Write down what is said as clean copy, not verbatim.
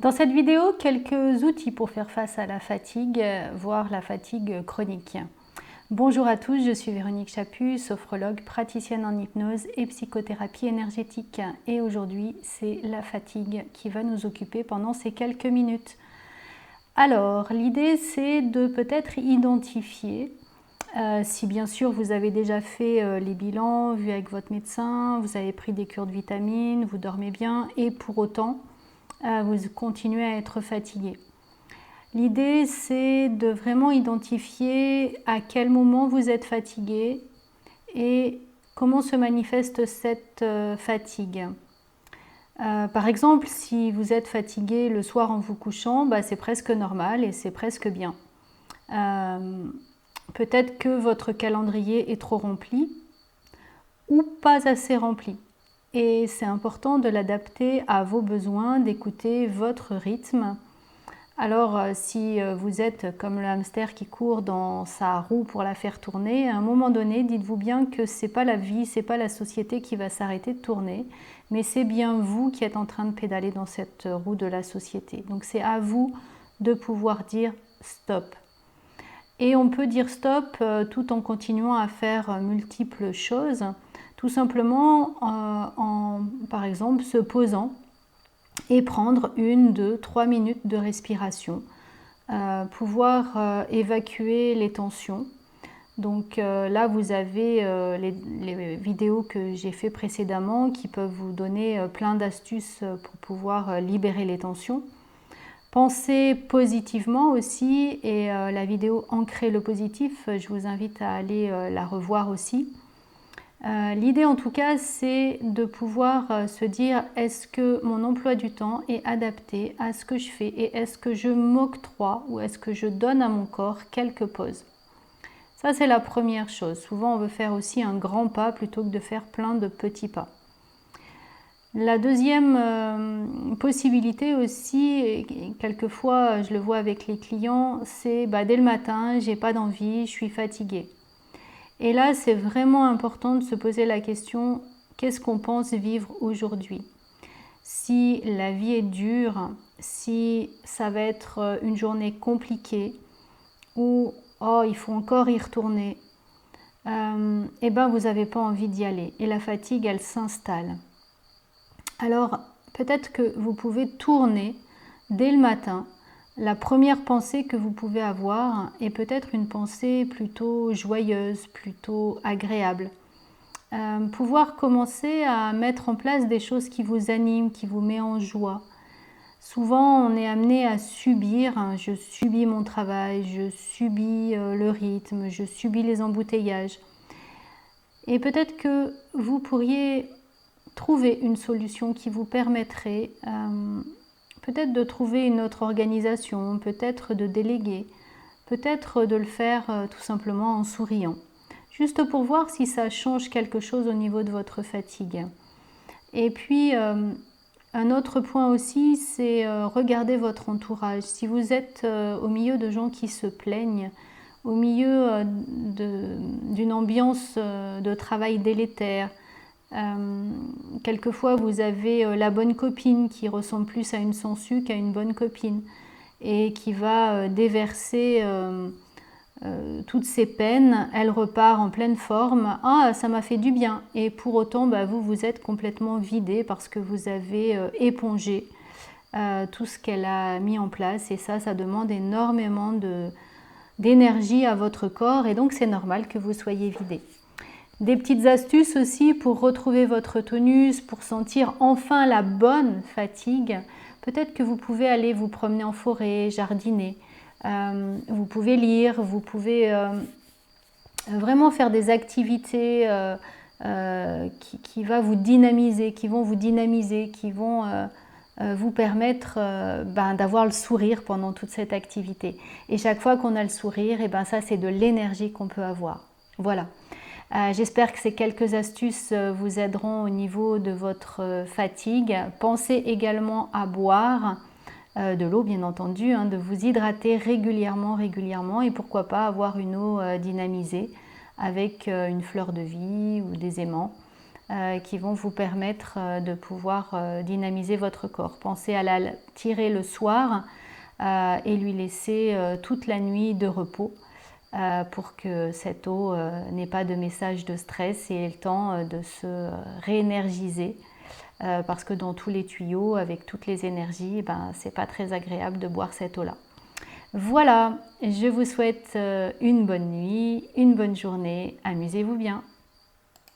Dans cette vidéo, quelques outils pour faire face à la fatigue, voire la fatigue chronique. Bonjour à tous, je suis Véronique Chaput, sophrologue, praticienne en hypnose et psychothérapie énergétique. Et aujourd'hui, c'est la fatigue qui va nous occuper pendant ces quelques minutes. Alors, l'idée, c'est de peut-être identifier, si bien sûr vous avez déjà fait les bilans, vu avec votre médecin, vous avez pris des cures de vitamines, vous dormez bien et pour autant, vous continuez à être fatigué. L'idée, c'est de vraiment identifier à quel moment vous êtes fatigué et comment se manifeste cette fatigue. Par exemple, si vous êtes fatigué le soir en vous couchant, c'est presque normal et c'est presque bien. Peut-être que votre calendrier est trop rempli ou pas assez rempli. Et c'est important de l'adapter à vos besoins, d'écouter votre rythme. Alors, si vous êtes comme le hamster qui court dans sa roue pour la faire tourner, à un moment donné, dites-vous bien que ce n'est pas la vie, ce n'est pas la société qui va s'arrêter de tourner, mais c'est bien vous qui êtes en train de pédaler dans cette roue de la société. Donc, c'est à vous de pouvoir dire stop. Et on peut dire stop tout en continuant à faire multiples choses, tout simplement par exemple, se posant et prendre 1, 2, 3 minutes de respiration, pouvoir évacuer les tensions. Donc là, vous avez les vidéos que j'ai fait précédemment qui peuvent vous donner plein d'astuces pour pouvoir libérer les tensions. Pensez positivement aussi et la vidéo Ancrer le positif, je vous invite à aller la revoir aussi. L'idée en tout cas, c'est de pouvoir se dire est-ce que mon emploi du temps est adapté à ce que je fais et est-ce que je m'octroie ou est-ce que je donne à mon corps quelques pauses. Ça, c'est la première chose. Souvent, on veut faire aussi un grand pas plutôt que de faire plein de petits pas. La deuxième possibilité aussi, et quelquefois je le vois avec les clients, c'est dès le matin, j'ai pas d'envie, je suis fatiguée. Et là, c'est vraiment important de se poser la question, qu'est-ce qu'on pense vivre aujourd'hui? Si la vie est dure, si ça va être une journée compliquée, ou oh, il faut encore y retourner, vous n'avez pas envie d'y aller. Et la fatigue, elle s'installe. Alors, peut-être que vous pouvez tourner dès le matin. La première pensée que vous pouvez avoir est peut-être une pensée plutôt joyeuse, plutôt agréable. Pouvoir commencer à mettre en place des choses qui vous animent, qui vous mettent en joie. Souvent, on est amené à subir, je subis mon travail, je subis le rythme, je subis les embouteillages. Et peut-être que vous pourriez trouver une solution qui vous permettrait peut-être de trouver une autre organisation, peut-être de déléguer, peut-être de le faire tout simplement en souriant. Juste pour voir si ça change quelque chose au niveau de votre fatigue. Et puis, un autre point aussi, c'est regarder votre entourage. Si vous êtes au milieu de gens qui se plaignent, au milieu d'une ambiance de travail délétère, quelquefois vous avez la bonne copine qui ressemble plus à une sangsue qu'à une bonne copine et qui va déverser toutes ses peines, elle repart en pleine forme, ah ça m'a fait du bien, et pour autant vous êtes complètement vidé parce que vous avez épongé tout ce qu'elle a mis en place, et ça demande énormément d'énergie à votre corps, et donc c'est normal que vous soyez vidé. Des petites astuces aussi pour retrouver votre tonus, pour sentir enfin la bonne fatigue. Peut-être que vous pouvez aller vous promener en forêt, jardiner. Vous pouvez lire, vous pouvez vraiment faire des activités qui vont vous dynamiser, qui vont vous permettre d'avoir le sourire pendant toute cette activité. Et chaque fois qu'on a le sourire, ça c'est de l'énergie qu'on peut avoir. Voilà. J'espère que ces quelques astuces vous aideront au niveau de votre fatigue. Pensez également à boire de l'eau, bien entendu, de vous hydrater régulièrement, et pourquoi pas avoir une eau dynamisée avec une fleur de vie ou des aimants. qui vont vous permettre de pouvoir dynamiser votre corps. Pensez à la tirer le soir et lui laisser toute la nuit de repos pour que cette eau n'ait pas de message de stress et ait le temps de se réénergiser. Parce que dans tous les tuyaux, avec toutes les énergies, c'est pas très agréable de boire cette eau-là. Voilà, je vous souhaite une bonne nuit, une bonne journée, amusez-vous bien.